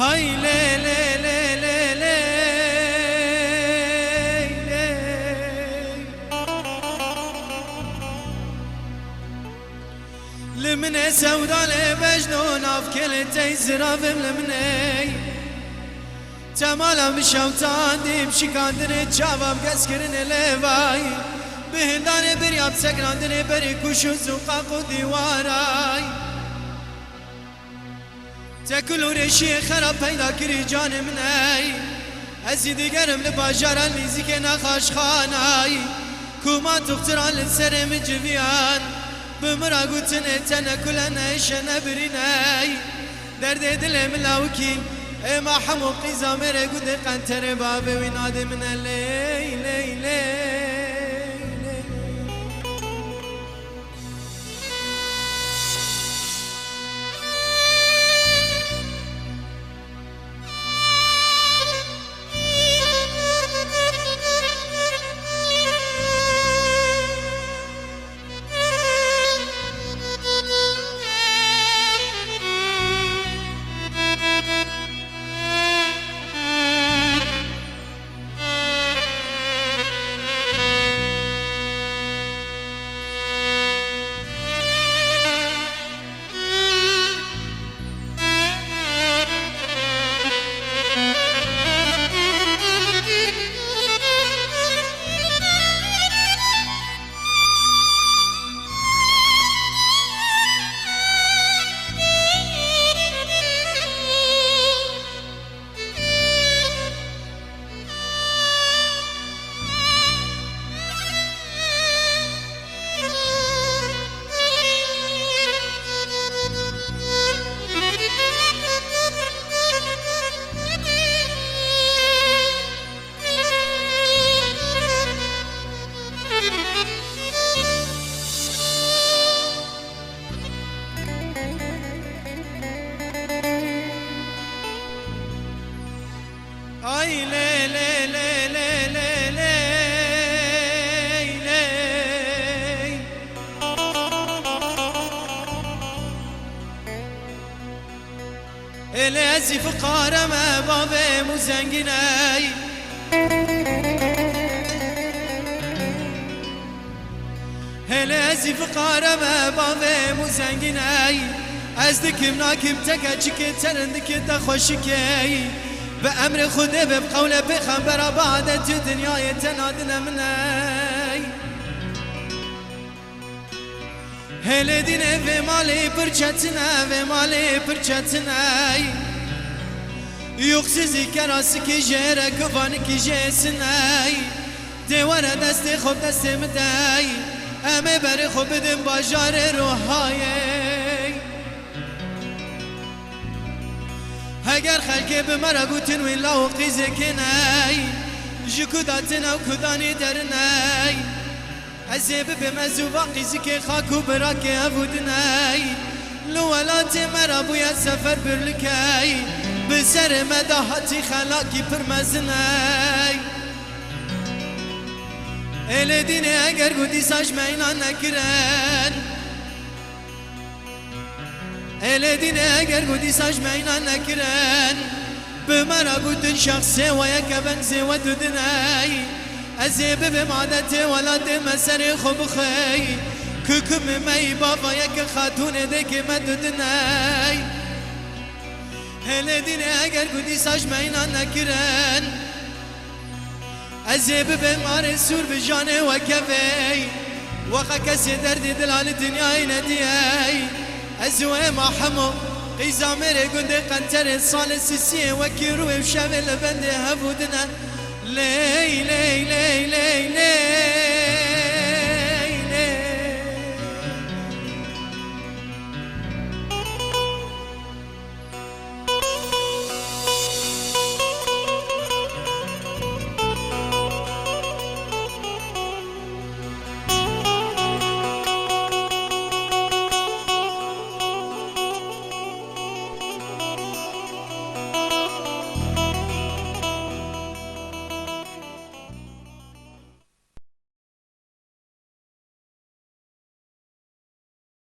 هاي لي لي لي لي لي لي لمن سودا لبجنون افكل تيزرافم لمني تمالا بشوتان دي بشكاندني تشافم كسكرن لواي بهندان برياب سكراندني بري كوشو زقاق ديواراي تاكل ريشي خراب پیدا کری جان منی ازی دیگرم لباجاران لیزی که نخاش خانای کوما تختران لسرم جویان بمرا گوتن تنکل نیش نبرینی درد دلم لاوکی اما حمو قیزا میره گود قنتر باب ویناد من لی لی لی ay le le le le le le le الازي فقار ما بابي مزنجناي الازي فقار ما بابي مزنجناي ازدك مناكم تكا ترندك تخشكي بأمر خده بقول بخبر بعد دنيا تنادنا مني هل دينه و مالی پرچتنه و مالی پرچتنه یخصیزی کراسی که جره کفانی که جسنه دیواره دست خوب دست مدی امه بر خوب بدم باجار روحایی اگر خلقی به مرا گوتن وی لاو قیزه کنی جی کداتنا و کدانی درنی عزیب به مزوبا قیزی که خاکو برا که افودنی لولات مرا بوید سفر برلکی به سر مداحتی خلاکی پرمزنی ایل دینه اگر گودی ساش مینا نکرن ایل دینه اگر گودی ساش مینا نکرن به مرا گودن شخصه و یک بنزه و دودنی ازیب به مادت ولاد مسر خوب خی ککم می بابا یک خاتون دک مدودنی هل دینه اگر گودی ساش مینا نکرن ازیب به مار سور به جانه و کفی وقا کسی درد دلال دنیای ندیی ازوه ما حمو قیزا میره گنده قنتر سال سیسیه و کیروه و شبه لبنده هبودنه لي لي لي لي لي